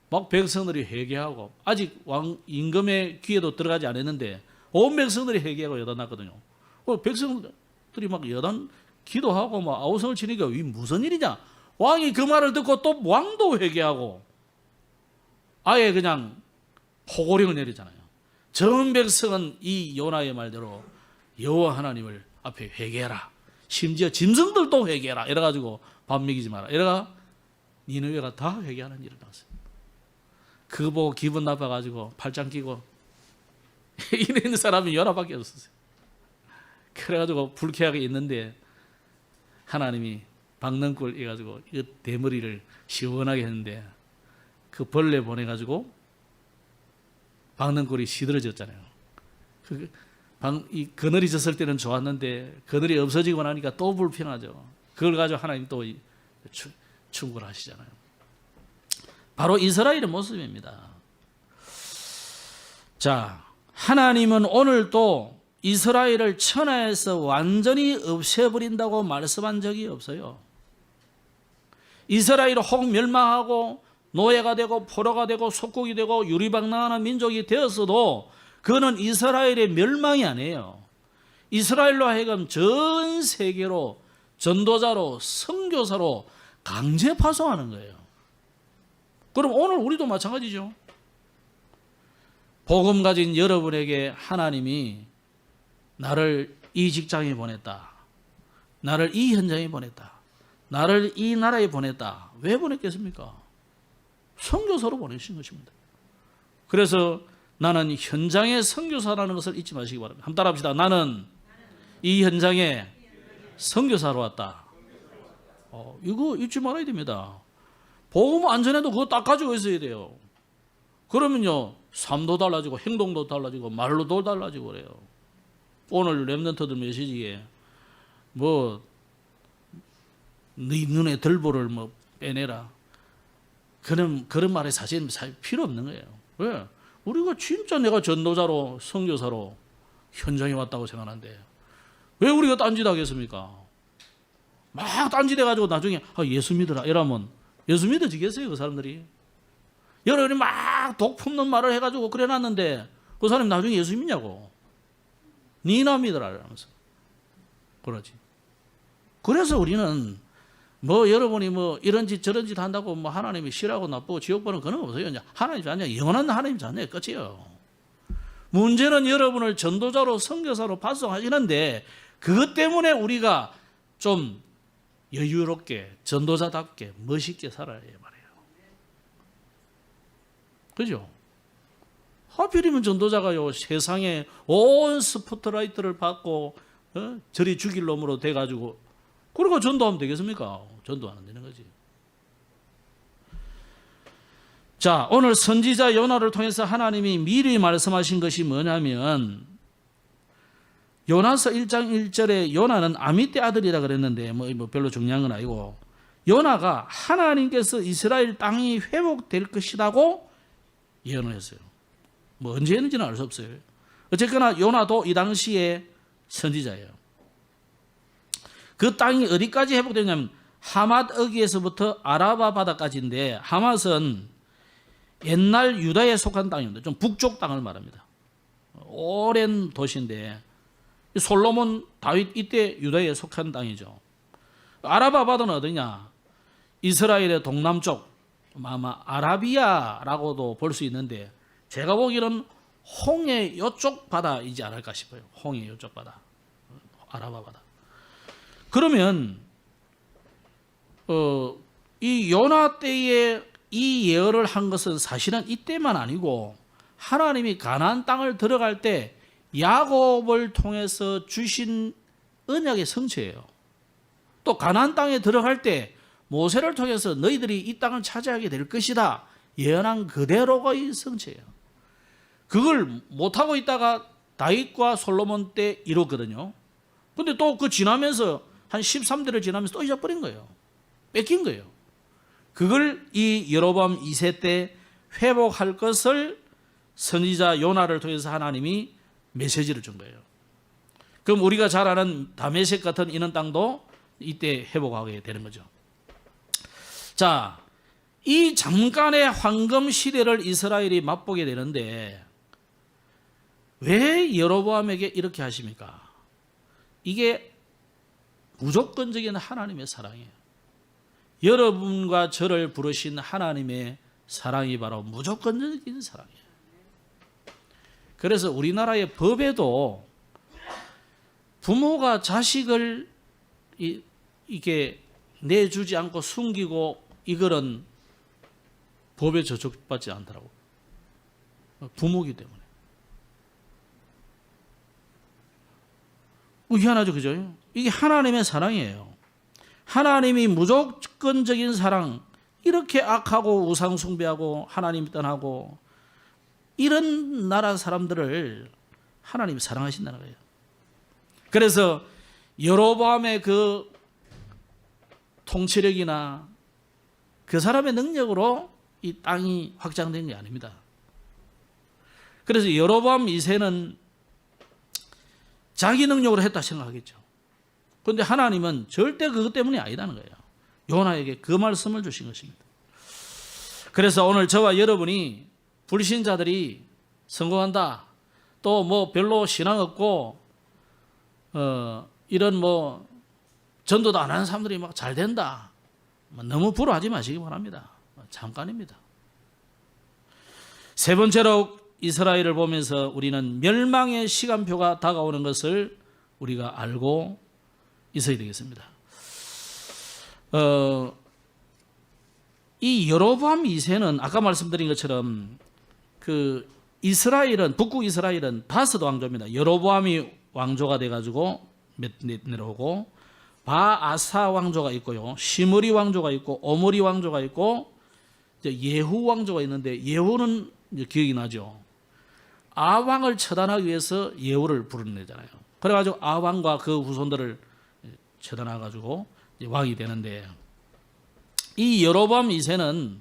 막 백성들이 회개하고, 아직 왕 임금의 귀에도 들어가지 않았는데 온 백성들이 회개하고 여단났거든요. 백성들이 막 여단 기도하고 막 아우성을 치니까 이 무슨 일이냐? 왕이 그 말을 듣고 또 왕도 회개하고 아예 그냥 포고령을 내리잖아요. 전 백성은 이 요나의 말대로 여호와 하나님을 앞에 회개해라. 심지어 짐승들도 회개해라. 이래가지고 밥 먹이지 마라. 이래가 니느웨가 다 회개하는 일이 나왔어요. 그거 보고 기분 나빠가지고 팔짱 끼고 이런 사람이 요나밖에 없었어요. 그래가지고 불쾌하게 있는데 하나님이 박넝굴 해가지고 이 대머리를 시원하게 했는데 그 벌레 보내가지고 박넝굴이 시들어졌잖아요. 이 그늘이 졌을 때는 좋았는데 그늘이 없어지고 나니까 또 불편하죠. 그걸 가지고 하나님 또 충고하시잖아요. 바로 이스라엘의 모습입니다. 자, 하나님은 오늘도 이스라엘을 천하에서 완전히 없애버린다고 말씀한 적이 없어요. 이스라엘이 혹 멸망하고 노예가 되고 포로가 되고 속국이 되고 유리방랑하는 민족이 되었어도 그거는 이스라엘의 멸망이 아니에요. 이스라엘로 하여금 전 세계로 전도자로 선교사로 강제 파송하는 거예요. 그럼 오늘 우리도 마찬가지죠. 복음 가진 여러분에게 하나님이 나를 이 직장에 보냈다. 나를 이 현장에 보냈다. 나를 이 나라에 보냈다. 왜 보냈겠습니까? 선교사로 보내신 것입니다. 그래서 나는 현장의 선교사라는 것을 잊지 마시기 바랍니다. 한번 따라합시다. 나는 이 현장에 선교사로 왔다. 이거 잊지 말아야 됩니다. 복음 안전에도 그거 딱 가지고 있어야 돼요. 그러면요, 삶도 달라지고 행동도 달라지고 말로도 달라지고 그래요. 오늘 렘넌트들 메시지에 뭐 네 눈에 들보를 뭐 빼내라. 그런 말에 사실 필요 없는 거예요. 왜? 우리가 진짜 내가 전도자로 선교사로 현장에 왔다고 생각하는데 왜 우리가 딴짓하겠습니까? 막 딴짓해가지고 나중에 예수 믿으라 이러면 예수 믿어지겠어요? 그 사람들이? 여러분이 막 독 품는 말을 해가지고 그래놨는데 그 사람이 나중에 예수 믿냐고. 니나 믿으라 이러면서 그러지. 그래서 우리는 뭐 여러분이 뭐 이런 짓 저런 짓 한다고 뭐 하나님이 싫어하고 나쁘고 지옥 보는 그런 거 없어요. 하나님 자녀, 영원한 하나님 자녀 끝이에요. 문제는 여러분을 전도자로 선교사로 파송하시는데 그것 때문에 우리가 좀 여유롭게 전도자답게 멋있게 살아야 말이에요. 그죠? 하필이면 전도자가요 세상에 온 스포트라이트를 받고 저리 죽일 놈으로 돼가지고 그러고 전도하면 되겠습니까? 전도 안 되는 거지. 자, 오늘 선지자 요나를 통해서 하나님이 미리 말씀하신 것이 뭐냐면 요나서 1장 1절에 요나는 아미떼 아들이라 그랬는데 뭐 별로 중요한 건 아니고 요나가 하나님께서 이스라엘 땅이 회복될 것이라고 예언을 했어요. 뭐 언제 했는지는 알 수 없어요. 어쨌거나 요나도 이 당시에 선지자예요. 그 땅이 어디까지 회복되냐면 하맛 어기에서부터 아라바 바다까지인데 하맛은 옛날 유다에 속한 땅입니다. 좀 북쪽 땅을 말합니다. 오랜 도시인데 솔로몬, 다윗 이때 유다에 속한 땅이죠. 아라바 바다는 어디냐? 이스라엘의 동남쪽 아마 아라비아라고도 볼 수 있는데 제가 보기에는 홍해 이쪽 바다이지 않을까 싶어요. 홍해 이쪽 바다, 아라바 바다. 그러면 이 요나 때에 이 예언을 한 것은 사실은 이때만 아니고 하나님이 가나안 땅을 들어갈 때 야곱을 통해서 주신 언약의 성취예요. 또 가나안 땅에 들어갈 때 모세를 통해서 너희들이 이 땅을 차지하게 될 것이다 예언한 그대로의 성취예요. 그걸 못하고 있다가 다윗과 솔로몬 때 이뤘거든요. 근데 또 그 지나면서 한 13대를 지나면서 또 잊어버린 거예요. 뺏긴 거예요. 그걸 이 여로보암 2세 때 회복할 것을 선지자 요나를 통해서 하나님이 메시지를 준 거예요. 그럼 우리가 잘 아는 다메섹 같은 이런 땅도 이때 회복하게 되는 거죠. 자, 이 잠깐의 황금 시대를 이스라엘이 맛보게 되는데 왜 여로보암에게 이렇게 하십니까? 이게 무조건적인 하나님의 사랑이에요. 여러분과 저를 부르신 하나님의 사랑이 바로 무조건적인 사랑이에요. 그래서 우리나라의 법에도 부모가 자식을 이게 내주지 않고 숨기고 이거는 법에 저촉받지 않더라고. 부모기 때문에. 희한하죠, 그죠? 이게 하나님의 사랑이에요. 하나님이 무조건적인 사랑, 이렇게 악하고 우상 숭배하고 하나님 떠나고 이런 나라 사람들을 하나님이 사랑하신다는 거예요. 그래서 여로보암의 그 통치력이나 그 사람의 능력으로 이 땅이 확장된 게 아닙니다. 그래서 여로보암 2세는 자기 능력으로 했다 생각하겠죠. 그런데 하나님은 절대 그것 때문이 아니라는 거예요. 요나에게 그 말씀을 주신 것입니다. 그래서 오늘 저와 여러분이 불신자들이 성공한다, 또 뭐 별로 신앙 없고 이런 뭐 전도도 안 하는 사람들이 막 잘 된다, 너무 부러워하지 마시기 바랍니다. 잠깐입니다. 세 번째로 이스라엘을 보면서 우리는 멸망의 시간표가 다가오는 것을 우리가 알고 있어야 되겠습니다. 이 여로보암 2세는 아까 말씀드린 것처럼 그 이스라엘은, 북국 이스라엘은 다섯 왕조입니다. 여로보암이 왕조가 돼가지고 내려오고, 바아사 왕조가 있고요, 시므리 왕조가 있고, 오므리 왕조가 있고, 예후 왕조가 있는데, 예후는 이제 기억이 나죠. 아왕을 처단하기 위해서 예후를 부르내잖아요. 그래가지고 아왕과 그 후손들을 처단해가지고 왕이 되는데, 이 여로보암 2세는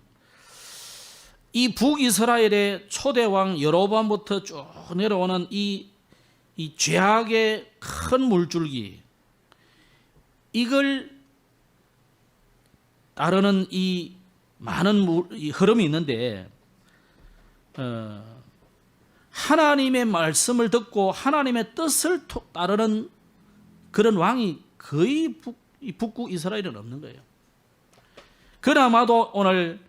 이 북이스라엘의 초대왕 여로보암부터 쭉 내려오는 이 죄악의 큰 물줄기, 이걸 따르는 이 많은 이 흐름이 있는데, 하나님의 말씀을 듣고 하나님의 뜻을 따르는 그런 왕이 거의 북국 이스라엘은 없는 거예요. 그나마도 오늘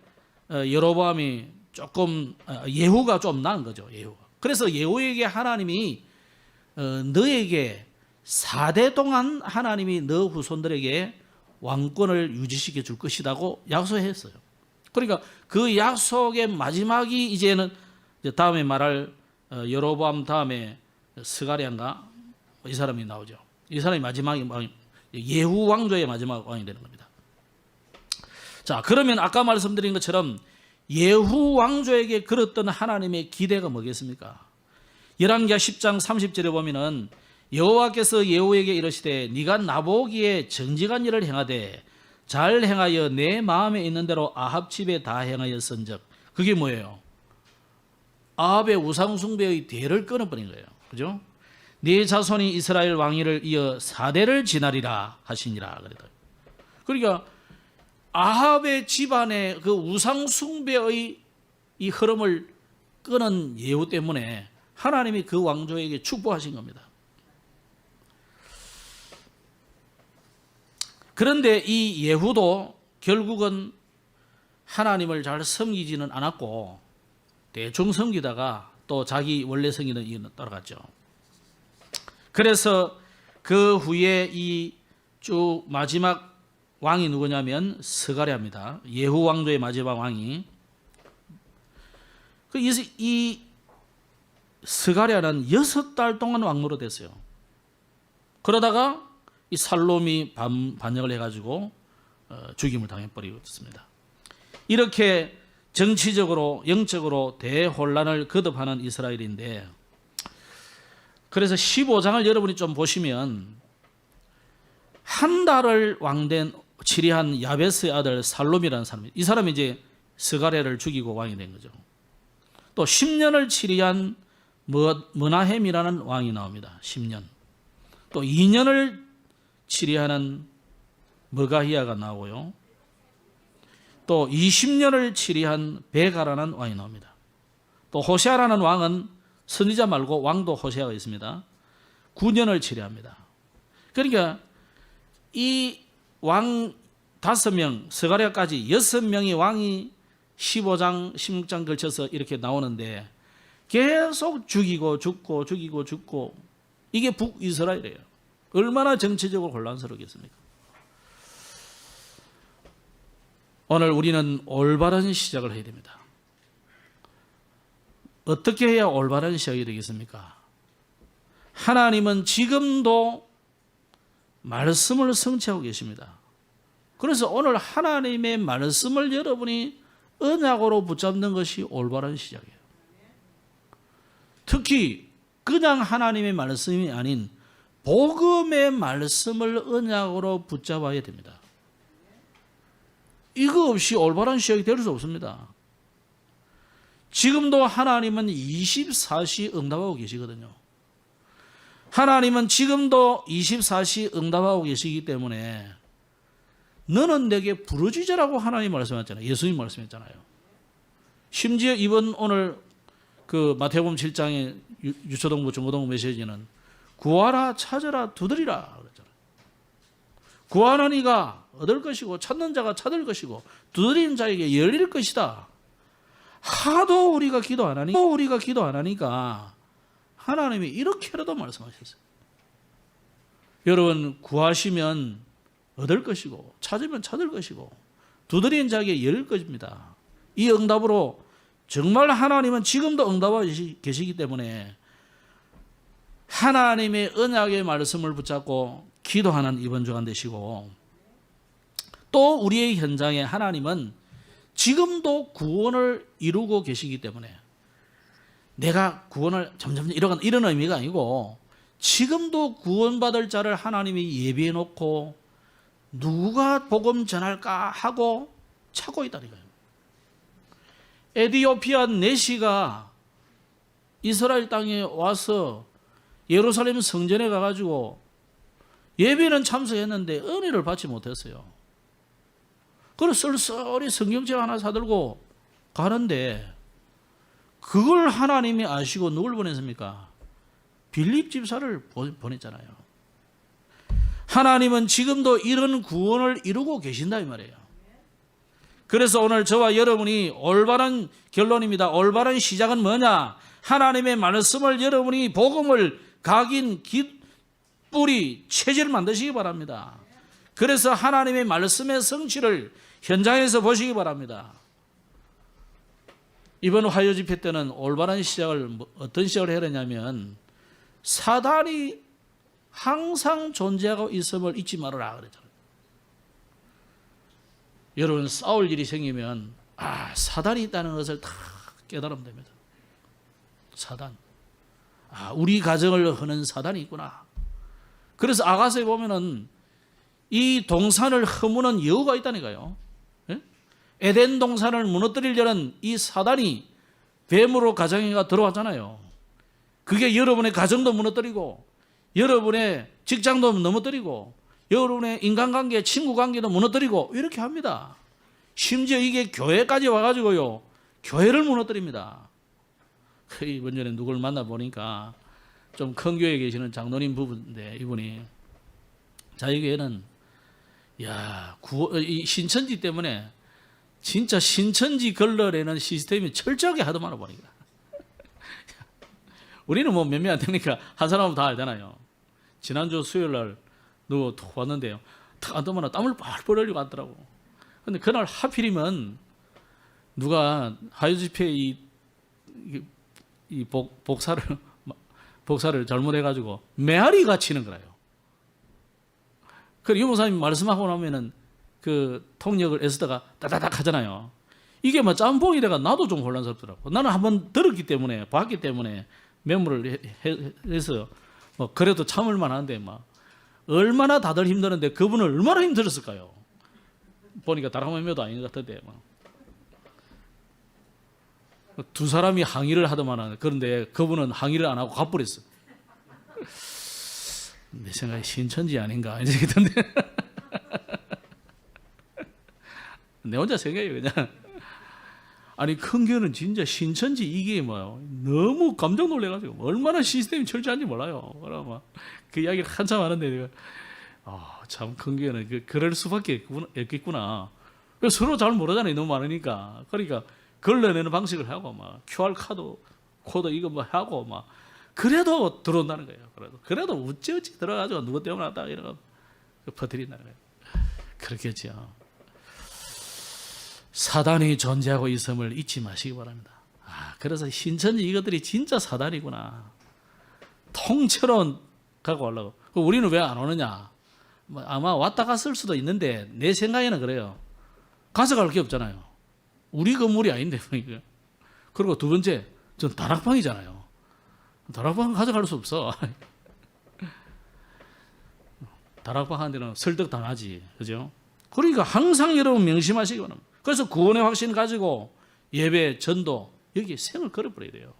여로보암이 조금, 예후가 좀 나은 거죠. 예후가. 그래서 예후에게 하나님이 너에게 4대 동안 하나님이 너 후손들에게 왕권을 유지시켜 줄 것이라고 약속했어요. 그러니까 그 약속의 마지막이 이제는 다음에 말할 여로보암 다음에 스가랴인가 이 사람이 나오죠. 이 사람이 마지막이 예후 왕조의 마지막 왕이 되는 겁니다. 자, 그러면 아까 말씀드린 것처럼 예후 왕조에게 걸었던 하나님의 기대가 뭐겠습니까? 열왕기하 10장 30절에 보면은 여호와께서 예후에게 이르시되 네가 나보기에 정직한 일을 행하되 잘 행하여 내 마음에 있는 대로 아합 집에 다 행하였은즉, 그게 뭐예요? 아합의 우상 숭배의 대를 끊어버린 거예요. 그죠? 네 자손이 이스라엘 왕위를 이어 4대를 지나리라 하시니라. 그러니까 아합의 집안의 그 우상 숭배의 이 흐름을 끊은 예후 때문에 하나님이 그 왕조에게 축복하신 겁니다. 그런데 이 예후도 결국은 하나님을 잘 섬기지는 않았고, 대충 섬기다가 또 자기 원래 섬기는 이유는 따라갔죠. 그래서 그 후에 이 쭉 마지막 왕이 누구냐면 스가랴입니다. 예후 왕조의 마지막 왕이. 이 스가랴는 6달 동안 왕으로 됐어요. 그러다가 이 살롬이 반역을 해가지고 죽임을 당해버리었습니다. 이렇게 정치적으로 영적으로 대혼란을 거듭하는 이스라엘인데, 그래서 15장을 여러분이 좀 보시면 한 달을 왕된 치리한 야베스의 아들 살롬이라는 사람이, 이 사람이 이제 스가랴를 죽이고 왕이 된 거죠. 또 10년을 치리한 머나헴이라는 왕이 나옵니다. 10년. 또 2년을 치리하는 머가히야가 나오고요. 또 20년을 치리한 베가라는 왕이 나옵니다. 또 호세아라는 왕은 선지자 말고 왕도 호세아가 있습니다. 9년을 치리합니다. 그러니까 이 왕 5명, 스가랴까지 6명의 왕이 15장, 16장 걸쳐서 이렇게 나오는데 계속 죽이고 죽고 죽이고 죽고, 이게 북이스라엘이에요. 얼마나 정치적으로 혼란스럽겠습니까? 오늘 우리는 올바른 시작을 해야 됩니다. 어떻게 해야 올바른 시작이 되겠습니까? 하나님은 지금도 말씀을 성취하고 계십니다. 그래서 오늘 하나님의 말씀을 여러분이 언약으로 붙잡는 것이 올바른 시작이에요. 특히 그냥 하나님의 말씀이 아닌 복음의 말씀을 언약으로 붙잡아야 됩니다. 이거 없이 올바른 시작이 될 수 없습니다. 지금도 하나님은 24시 응답하고 계시거든요. 하나님은 지금도 24시 응답하고 계시기 때문에 너는 내게 부르짖으라고 하나님 말씀하셨잖아요. 예수님 말씀했잖아요. 심지어 이번 오늘 그 마태복음 7장의 유초동부 중고동부 메시지는 구하라 찾으라 두드리라 그랬잖아요. 구하는 이가 얻을 것이고 찾는 자가 찾을 것이고 두드리는 자에게 열릴 것이다. 하도 우리가 기도 안 하니까 하나님이 이렇게라도 말씀하셨어요. 여러분 구하시면 얻을 것이고 찾으면 찾을 것이고 두드리는 자에게 열릴 것입니다. 이 응답으로 정말 하나님은 지금도 응답하고 계시기 때문에 하나님의 언약의 말씀을 붙잡고 기도하는 이번 주간 되시고, 또 우리의 현장에 하나님은 지금도 구원을 이루고 계시기 때문에 내가 구원을 점점 이뤄간다 이런 의미가 아니고 지금도 구원받을 자를 하나님이 예비해 놓고 누가 복음 전할까 하고 찾고 있다니까요. 에디오피아 내시가 이스라엘 땅에 와서 예루살렘 성전에 가가지고 예배는 참석했는데 은혜를 받지 못했어요. 그래서 쓸쓸히 성경책 하나 사들고 가는데 그걸 하나님이 아시고 누굴 보냈습니까? 빌립 집사를 보냈잖아요. 하나님은 지금도 이런 구원을 이루고 계신다 이 말이에요. 그래서 오늘 저와 여러분이 올바른 결론입니다. 올바른 시작은 뭐냐? 하나님의 말씀을 여러분이 복음을 각인 뿌리 체질을 만드시기 바랍니다. 그래서 하나님의 말씀의 성취를 현장에서 보시기 바랍니다. 이번 화요 집회 때는 올바른 시작을 어떤 시작을 해야 되냐면 사단이 항상 존재하고 있음을 잊지 말아라 그랬잖아요. 여러분 싸울 일이 생기면 사단이 있다는 것을 다 깨달으면 됩니다. 사단. 우리 가정을 허는 사단이 있구나. 그래서 아가서에 보면은 이 동산을 허무는 여우가 있다니까요. 예? 에덴 동산을 무너뜨리려는 이 사단이 뱀으로 가정에 들어왔잖아요. 그게 여러분의 가정도 무너뜨리고 여러분의 직장도 무너뜨리고 여러분의 인간관계, 친구관계도 무너뜨리고 이렇게 합니다. 심지어 이게 교회까지 와가지고요. 교회를 무너뜨립니다. 이번 전에 누굴 만나보니까 좀 큰 교회에 계시는 장로님 부부인데 이분이 자기 교회는 이 신천지 때문에 진짜 신천지 걸러내는 시스템이 철저하게 하더만 보니까 우리는 뭐 몇 명 안 되니까 한 사람은 다 알잖아요. 지난주 수요일 날 누구 왔는데요. 탁 앉으면 땀을 뻘뻘 흘리고 왔더라고. 근데 그날 하필이면 누가 하유집회 이 복사를 잘못해가지고 메아리가 치는 거예요. 그리고 유목사님이 말씀하고 나면은 그 통역을 에스더가 따다닥 하잖아요. 이게 뭐 짬뽕이래가 나도 좀 혼란스럽더라고. 나는 한번 들었기 때문에, 봤기 때문에 메모를 해서 뭐 그래도 참을 만한데 막 얼마나 다들 힘드는데 그분은 얼마나 힘들었을까요? 보니까 다른 매매도 아닌 것 같은데 막. 두 사람이 항의를 하더만 그런데 그분은 항의를 안 하고 가버렸어. 내 생각에 신천지 아닌가 이런 생각이 던데. 내 혼자 생각해 그냥. 아니 큰 교회는 진짜 신천지 이게 뭐요? 너무 깜짝 놀래가지고 얼마나 시스템이 철저한지 몰라요. 그러면 그 이야기를 한참 하는데 내가 참 큰 교회는 그럴 수밖에 없겠구나. 서로 잘 모르잖아요. 너무 많으니까. 그러니까 걸러내는 방식을 하고 막 QR 코드 이거 뭐 하고 막 그래도 들어온다는 거예요. 그래도 어찌 들어가지고 누구 때문에 왔다 이러고 퍼뜨린다는 거예요. 그렇겠죠. 사단이 존재하고 있음을 잊지 마시기 바랍니다. 그래서 신천지 이것들이 진짜 사단이구나. 통째로 갖고 오려고. 우리는 왜 안 오느냐? 뭐 아마 왔다 갔을 수도 있는데 내 생각에는 그래요. 가져갈 게 없잖아요. 우리 건물이 아닌데. 그리고 두 번째, 전 다락방이잖아요. 다락방 가져갈 수 없어. 다락방 한 데는 설득 당하지. 그죠? 그러니까 항상 여러분 명심하시기 바랍니다. 그래서 구원의 확신 가지고 예배, 전도, 여기 생을 걸어버려야 돼요.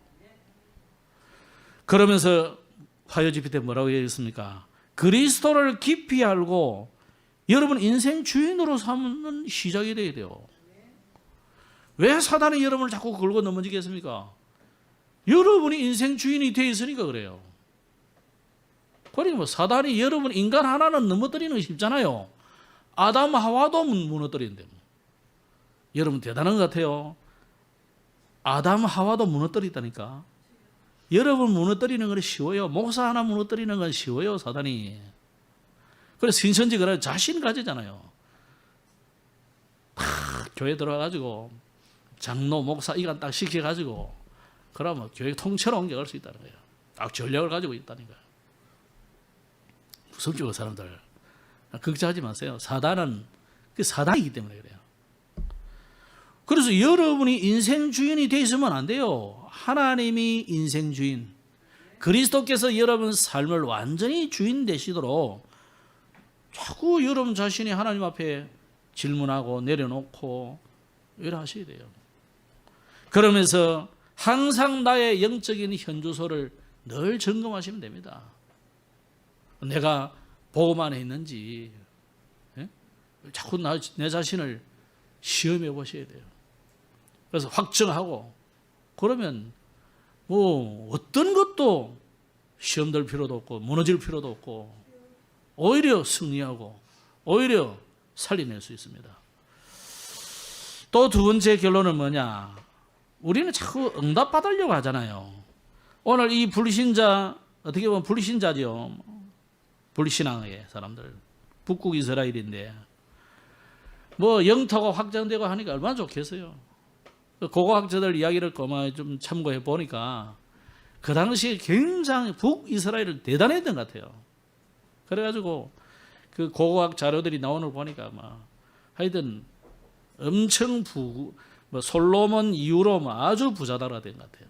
그러면서 화요 집회 때 뭐라고 얘기했습니까? 그리스도를 깊이 알고 여러분 인생 주인으로 삼는 시작이 돼야 돼요. 왜 사단이 여러분을 자꾸 걸고 넘어지게 했습니까? 여러분이 인생 주인이 되어 있으니까 그래요. 그러니까 뭐 사단이 여러분 인간 하나는 넘어뜨리는 거 쉽잖아요. 아담 하와도 무너뜨리는데 여러분 대단한 것 같아요. 아담 하와도 무너뜨렸다니까. 여러분 무너뜨리는 건 쉬워요. 목사 하나 무너뜨리는 건 쉬워요. 사단이. 그래서 신천지가 자신 가지잖아요. 다 교회 들어가가지고 장로, 목사 이간 딱 시켜가지고 그러면 교회 통째로 옮겨갈 수 있다는 거예요. 딱 전략을 가지고 있다는 거예요. 무섭죠, 그 사람들. 걱정하지 마세요. 사단은 그 사단이기 때문에 그래요. 그래서 여러분이 인생 주인이 되어 있으면 안 돼요. 하나님이 인생 주인, 그리스도께서 여러분 삶을 완전히 주인 되시도록 자꾸 여러분 자신이 하나님 앞에 질문하고 내려놓고 이래 하셔야 돼요. 그러면서 항상 나의 영적인 현주소를 늘 점검하시면 됩니다. 내가 복음 안에 있는지, 예? 자꾸 내 자신을 시험해 보셔야 돼요. 그래서 확정하고, 그러면 뭐 어떤 것도 시험 들 필요도 없고 무너질 필요도 없고 오히려 승리하고 오히려 살려낼 수 있습니다. 또 두 번째 결론은 뭐냐? 우리는 자꾸 응답받으려고 하잖아요. 오늘 이 불신자, 어떻게 보면 불신자죠. 불신앙의 사람들. 북극 이스라엘인데 뭐 영토가 확장되고 하니까 얼마나 좋겠어요. 고고학자들 이야기를 좀 참고해 보니까 그 당시에 굉장히 북이스라엘을 대단했던 것 같아요. 그래가지고 그 고고학 자료들이 나오는 걸 보니까 막 하여튼 엄청 뭐 솔로몬 이후로 아주 부자다가 된 것 같아요.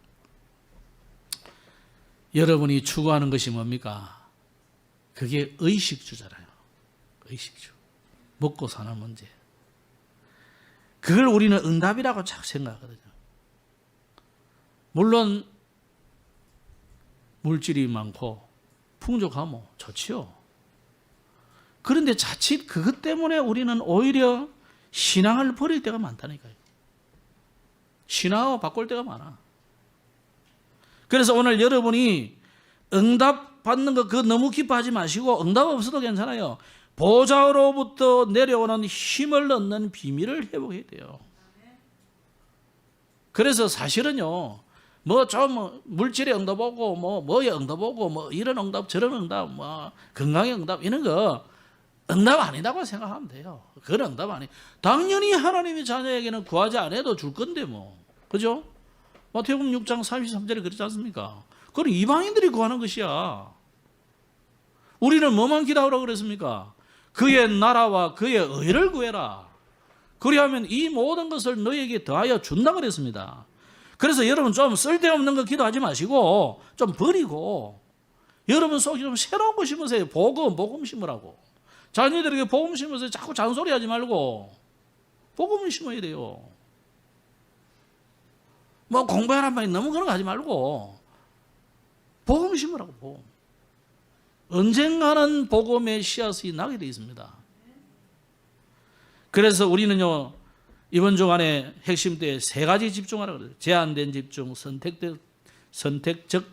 여러분이 추구하는 것이 뭡니까? 그게 의식주잖아요. 의식주. 먹고 사는 문제. 그걸 우리는 응답이라고 자꾸 생각하거든요. 물론 물질이 많고 풍족하면 좋지요. 그런데 자칫 그것 때문에 우리는 오히려 신앙을 버릴 때가 많다니까요. 신앙하고 바꿀 때가 많아. 그래서 오늘 여러분이 응답 받는 거 그거 너무 기뻐하지 마시고 응답 없어도 괜찮아요. 보좌로부터 내려오는 힘을 얻는 비밀을 회복해야 돼요. 그래서 사실은요, 뭐 좀 물질의 응답 오고, 뭐의 응답 오고, 뭐 이런 응답, 저런 응답, 뭐 건강의 응답, 이런 거 응답 아니다고 생각하면 돼요. 그건 응답 아니에요. 당연히 하나님이 자녀에게는 구하지 않아도 줄 건데 뭐. 그죠? 마태복음 6장 33절에 그렇지 않습니까? 그건 이방인들이 구하는 것이야. 우리는 뭐만 기도하라고 그랬습니까? 그의 나라와 그의 의를 구해라. 그리하면 이 모든 것을 너희에게 더하여 준다 그랬습니다. 그래서 여러분 좀 쓸데없는 거 기도하지 마시고 좀 버리고 여러분 속에 좀 새로운 거 심으세요. 복음 심으라고. 자녀들에게 복음 심으세요. 자꾸 잔소리하지 말고 복음을 심어야 돼요. 뭐 공부하란 말이 너무 그런 거 하지 말고 복음 심으라고. 복음. 언젠가는 복음의 씨앗이 나게 되어 있습니다. 그래서 우리는요, 이번 주간에 핵심 때 세 가지 집중하라고 그래요. 제한된 집중, 선택적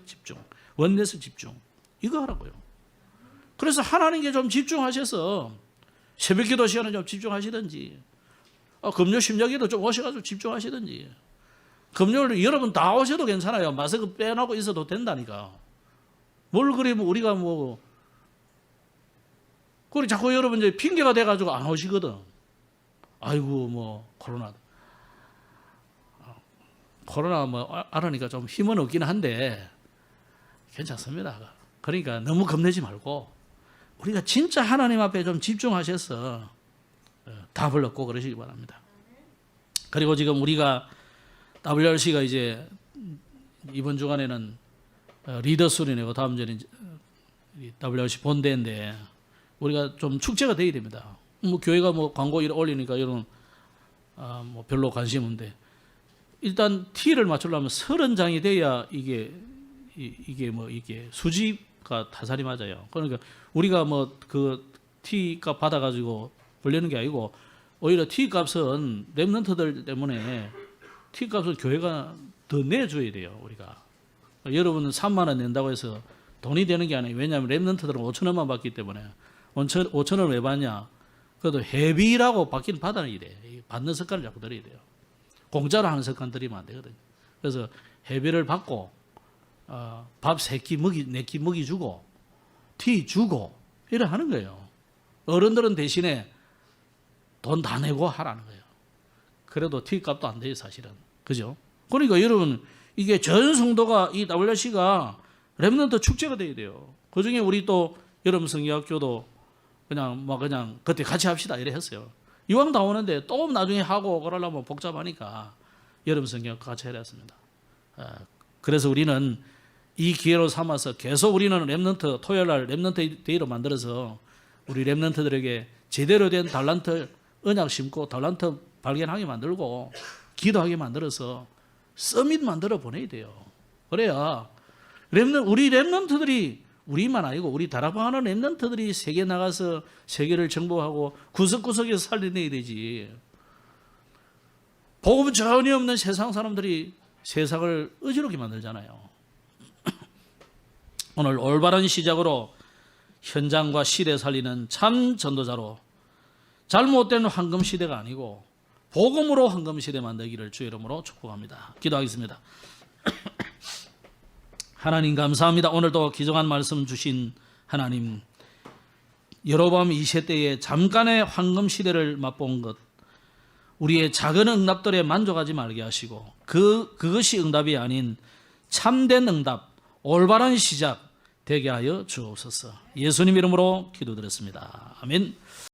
집중, 원내스 집중. 이거 하라고요. 그래서 하나님께 좀 집중하셔서 새벽 기도 시간에 좀 집중하시든지, 금요 심야기도 좀 오셔가지고 집중하시든지, 금요일 여러분 다 오셔도 괜찮아요. 마스크 빼놓고 있어도 된다니까. 뭘 그러면 우리가 뭐, 그리고 자꾸 여러분 이제 핑계가 돼가지고 안 오시거든. 아이고, 뭐, 코로나 뭐, 알으니까 좀 힘은 없긴 한데, 괜찮습니다. 그러니까 너무 겁내지 말고, 우리가 진짜 하나님 앞에 좀 집중하셔서 답을 얻고 그러시기 바랍니다. 그리고 지금 우리가 WRC가 이제 이번 주간에는 리더 수련회고 다음 주에는 WRC 본대인데 우리가 좀 축제가 돼야 됩니다. 뭐 교회가 뭐 광고 올리니까 이런 뭐 별로 관심 없는데 일단 티를 맞추려면 30장이 돼야 이게 수지가 타산이 맞아요. 그러니까 우리가 뭐 그 티값 받아가지고 벌려는 게 아니고 오히려 티값은 렘넌트들 때문에 티값은 교회가 더 내줘야 돼요. 우리가 여러분은 3만 원 낸다고 해서 돈이 되는 게 아니에요. 왜냐하면 렘넌트들은 5천 원만 받기 때문에 5천 원을 왜 받냐? 그래도 회비라고 받기는 받아야 돼. 받는 습관을 자꾸 들여야 돼요. 공짜로 하는 습관 들이면 안 되거든요. 그래서 회비를 받고 밥 3끼 먹이 4끼 먹이 주고 티 주고 이래 하는 거예요. 어른들은 대신에 돈 다 내고 하라는 거예요. 그래도 티 값도 안 돼요, 사실은. 그죠? 그러니까 여러분 이게 전 성도가 이 WRC가 렘넌트 축제가 돼야 돼요. 그 중에 우리 또 여러분 성경학교도 그냥 그때 같이 합시다 이래 했어요. 이왕 다 오는데 또 나중에 하고 그러려면 복잡하니까 여러분 성경학교 같이 해야 했습니다. 그래서 우리는 이 기회로 삼아서 계속 우리는 렘넌트 토요일 날 렘넌트 데이로 만들어서 우리 렘넌트들에게 제대로 된 달란트 언약 심고 달란트 발견하게 만들고 기도하게 만들어서 서밋 만들어 보내야 돼요. 그래야 우리 렘넌트들이 우리만 아니고 우리 다락방하는 렘넌트들이 세계 나가서 세계를 정복하고 구석구석에서 살려내야 되지. 복음 전혀 없는 세상 사람들이 세상을 어지럽게 만들잖아요. 오늘 올바른 시작으로 현장과 시대 살리는 참 전도자로 잘못된 황금 시대가 아니고 복음으로 황금 시대 만들기를 주의 이름으로 축복합니다. 기도하겠습니다. 하나님 감사합니다. 오늘도 기정한 말씀 주신 하나님, 여로보암 2세때에 잠깐의 황금 시대를 맛본 것, 우리의 작은 응답들에 만족하지 말게 하시고 그것이 응답이 아닌 참된 응답, 올바른 시작 되게 하여 주옵소서. 예수님 이름으로 기도드렸습니다. 아멘.